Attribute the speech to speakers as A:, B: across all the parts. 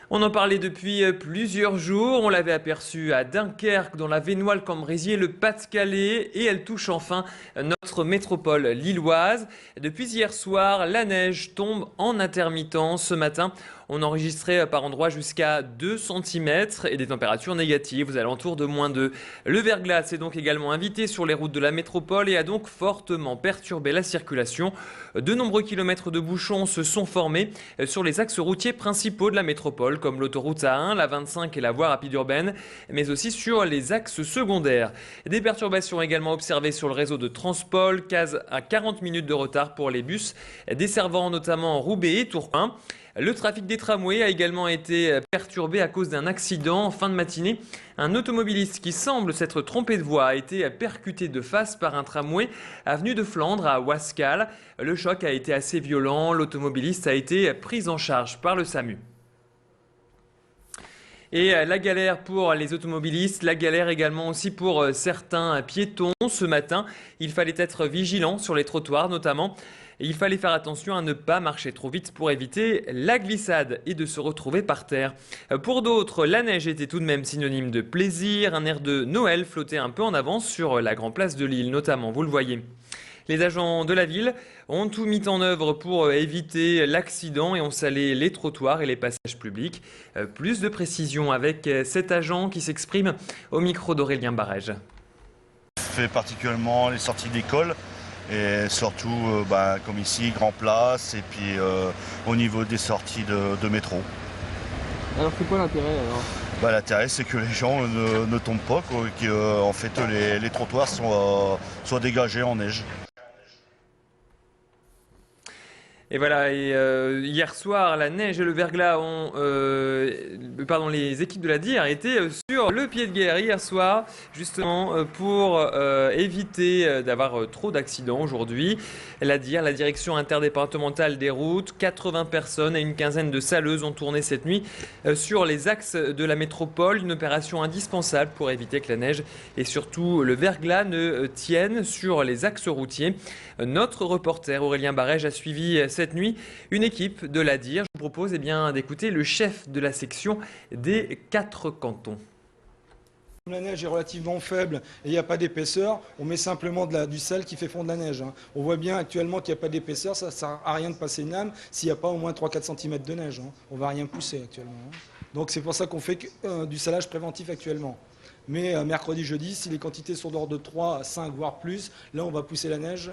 A: On en parlait depuis plusieurs jours. On l'avait aperçu à Dunkerque, dans la Vénois, le Cambrésis, le Pas-de-Calais. Et elle touche enfin notre métropole lilloise. Depuis hier soir, la neige tombe en intermittence. Ce matin, on enregistrait par endroits jusqu'à 2 cm et des températures négatives aux alentours de -2. Le verglas est donc également invité sur les routes de la métropole et a donc fortement perturbé la circulation. De nombreux kilomètres de bouchons se sont formés sur les axes routiers principaux de la métropole, comme l'autoroute A1, la 25 et la voie rapide urbaine, mais aussi sur les axes secondaires. Des perturbations également observées sur le réseau de transport, case à 40 minutes de retard pour les bus, desservant notamment Roubaix et Tourcoing. Le trafic des tramways a également été perturbé à cause d'un accident en fin de matinée. Un automobiliste qui semble s'être trompé de voie a été percuté de face par un tramway avenue de Flandre à Ouascal. Le choc a été assez violent. L'automobiliste a été pris en charge par le SAMU. Et la galère pour les automobilistes, la galère également aussi pour certains piétons. Ce matin, il fallait être vigilant sur les trottoirs notamment. Et il fallait faire attention à ne pas marcher trop vite pour éviter la glissade et de se retrouver par terre. Pour d'autres, la neige était tout de même synonyme de plaisir. Un air de Noël flottait un peu en avance sur la grande place de Lille notamment, vous le voyez. Les agents de la ville ont tout mis en œuvre pour éviter l'accident et ont salé les trottoirs et les passages publics. Plus de précisions avec cet agent qui s'exprime au micro d'Aurélien Barège.
B: Fait particulièrement les sorties d'école et surtout comme ici, Grand Place et puis au niveau des sorties de métro.
C: Alors c'est quoi l'intérêt alors?
B: L'intérêt c'est que les gens ne tombent pas, que en fait les trottoirs soient dégagés en neige.
A: Et voilà, hier soir, la neige et le verglas les équipes de la DIR étaient sur le pied de guerre hier soir, justement pour éviter d'avoir trop d'accidents aujourd'hui. La DIR, la direction interdépartementale des routes, 80 personnes et une quinzaine de saleuses ont tourné cette nuit sur les axes de la métropole. Une opération indispensable pour éviter que la neige et surtout le verglas ne tiennent sur les axes routiers. Notre reporter Aurélien Barège a suivi cette nuit une équipe de la DIR. Je vous propose d'écouter le chef de la section des 4 cantons.
D: La neige est relativement faible et il n'y a pas d'épaisseur, on met simplement du sel qui fait fondre la neige. On voit bien actuellement qu'il n'y a pas d'épaisseur, ça ne sert à rien de passer une lame s'il n'y a pas au moins 3-4 cm de neige. On ne va rien pousser actuellement. Donc c'est pour ça qu'on fait du salage préventif actuellement. Mais mercredi, jeudi, si les quantités sont d'ordre de 3 à 5 voire plus, là on va pousser la neige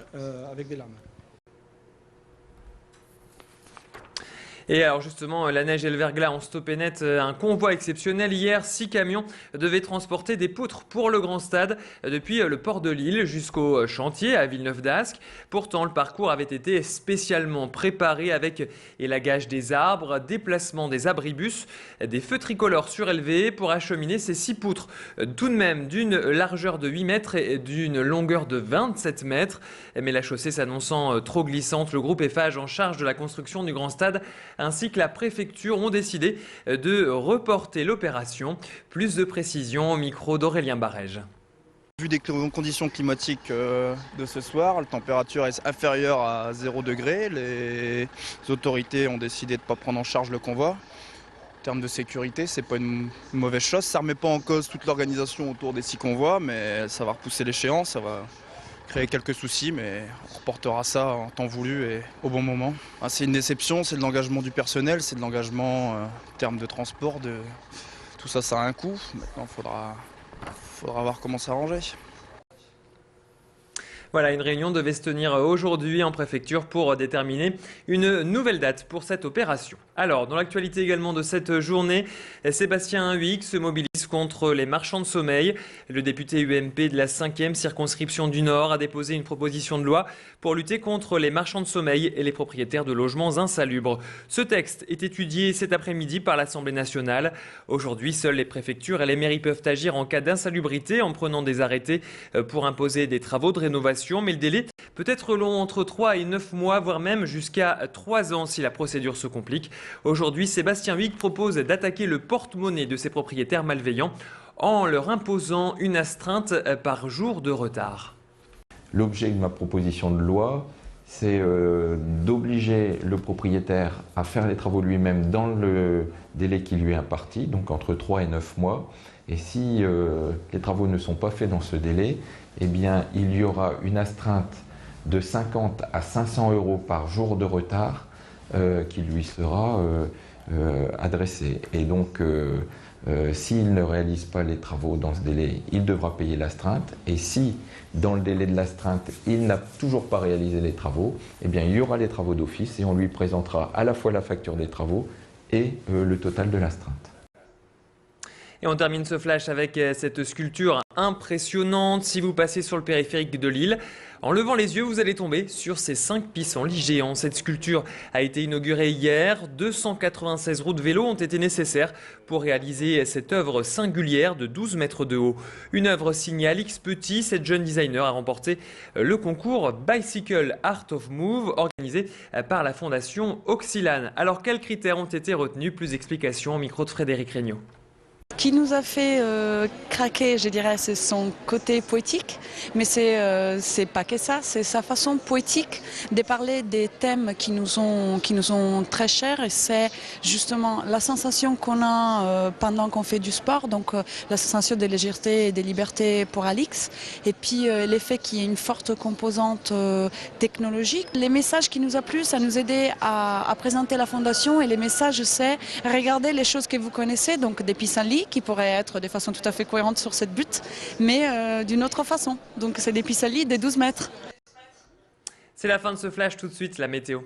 D: avec des lames.
A: Et alors justement, la neige et le verglas ont stoppé net un convoi exceptionnel. Hier, 6 camions devaient transporter des poutres pour le grand stade depuis le port de Lille jusqu'au chantier à Villeneuve-d'Ascq. Pourtant, le parcours avait été spécialement préparé avec élagage des arbres, déplacement des abribus, des feux tricolores surélevés pour acheminer ces 6 poutres. Tout de même d'une largeur de 8 mètres et d'une longueur de 27 mètres. Mais la chaussée s'annonçant trop glissante, le groupe Eiffage en charge de la construction du grand stade ainsi que la préfecture ont décidé de reporter l'opération. Plus de précisions au micro d'Aurélien Barège.
E: Vu des conditions climatiques de ce soir, la température est inférieure à 0 degré. Les autorités ont décidé de ne pas prendre en charge le convoi. En termes de sécurité, c'est pas une mauvaise chose. Ça ne remet pas en cause toute l'organisation autour des 6 convois, mais ça va repousser l'échéance, ça va créer quelques soucis, mais on reportera ça en temps voulu et au bon moment. C'est une déception, c'est de l'engagement du personnel, c'est de l'engagement en termes de transport, tout ça, ça a un coût. Maintenant, il faudra voir comment s'arranger.
A: Voilà, une réunion devait se tenir aujourd'hui en préfecture pour déterminer une nouvelle date pour cette opération. Alors, dans l'actualité également de cette journée, Sébastien Huyghe se mobilise contre les marchands de sommeil. Le député UMP de la 5e circonscription du Nord a déposé une proposition de loi pour lutter contre les marchands de sommeil et les propriétaires de logements insalubres. Ce texte est étudié cet après-midi par l'Assemblée nationale. Aujourd'hui, seules les préfectures et les mairies peuvent agir en cas d'insalubrité en prenant des arrêtés pour imposer des travaux de rénovation. Mais le délai peut être long, entre 3 et 9 mois, voire même jusqu'à 3 ans si la procédure se complique. Aujourd'hui, Sébastien Huyghe propose d'attaquer le porte-monnaie de ces propriétaires malveillants en leur imposant une astreinte par jour de retard.
F: L'objet de ma proposition de loi c'est d'obliger le propriétaire à faire les travaux lui-même dans le délai qui lui est imparti, donc entre 3 et 9 mois. Et si les travaux ne sont pas faits dans ce délai, eh bien, il y aura une astreinte de 50 à 500 € par jour de retard qui lui sera adressée. Et donc, s'il ne réalise pas les travaux dans ce délai, il devra payer l'astreinte. Et si, dans le délai de l'astreinte, il n'a toujours pas réalisé les travaux, eh bien, il y aura les travaux d'office et on lui présentera à la fois la facture des travaux et le total de l'astreinte.
A: Et on termine ce flash avec cette sculpture impressionnante. Si vous passez sur le périphérique de Lille, en levant les yeux, vous allez tomber sur ces 5 pissenlits géants. Cette sculpture a été inaugurée hier. 296 roues de vélo ont été nécessaires pour réaliser cette œuvre singulière de 12 mètres de haut. Une œuvre signée Alix Petit. Cette jeune designer a remporté le concours Bicycle Art of Move organisé par la fondation Oxylane. Alors quels critères ont été retenus? Plus d'explications au micro de Frédéric Regnault.
G: Ce qui nous a fait craquer, je dirais, c'est son côté poétique, mais c'est pas que ça, c'est sa façon poétique de parler des thèmes qui nous sont très chers, et c'est justement la sensation qu'on a pendant qu'on fait du sport, donc la sensation de légèreté et de liberté pour Alix, et puis l'effet qu'il y ait une forte composante technologique. Les messages qui nous a plu, ça nous aidait à présenter la fondation, et les messages, c'est regardez les choses que vous connaissez, donc des pissenlits qui pourraient être de façon tout à fait cohérente sur cette butte, mais d'une autre façon. Donc c'est des pissenlits des 12 mètres.
A: C'est la fin de ce flash, tout de suite la météo.